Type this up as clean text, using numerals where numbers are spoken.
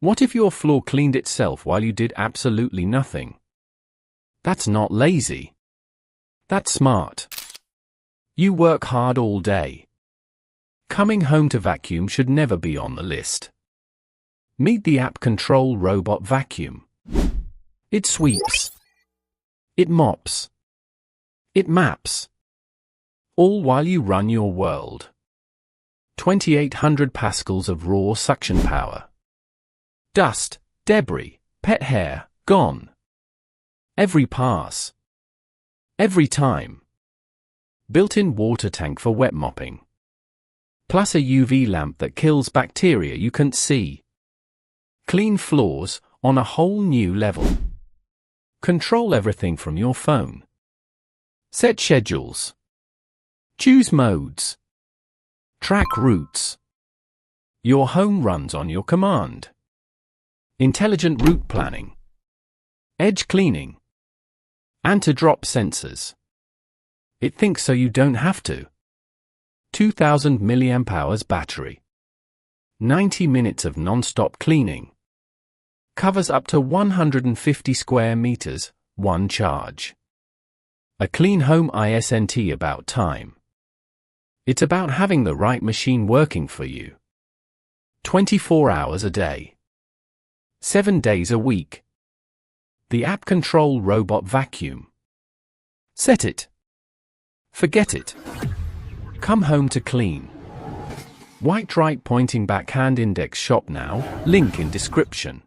What if your floor cleaned itself while you did absolutely nothing? That's not lazy. That's smart. You work hard all day. Coming home to vacuum should never be on the list. Meet the app control robot vacuum. It sweeps. It mops. It maps. All while you run your world. 2,800 pascals of raw suction power. Dust, debris, pet hair, gone. Every pass. Every time. Built-in water tank for wet mopping. Plus a UV lamp that kills bacteria you can't see. Clean floors on a whole new level. Control everything from your phone. Set schedules. Choose modes. Track routes. Your home runs on your command. Intelligent route planning. Edge cleaning. Anti-drop sensors. It thinks so you don't have to. 2000 mAh battery. 90 minutes of non-stop cleaning. Covers up to 150 square meters, one charge. A clean home isn't about time. It's about having the right machine working for you. 24 hours a day. 7 days a week. The app control robot vacuum. Set it. Forget it. Come home to clean. White right pointing backhand index shop now, link in description.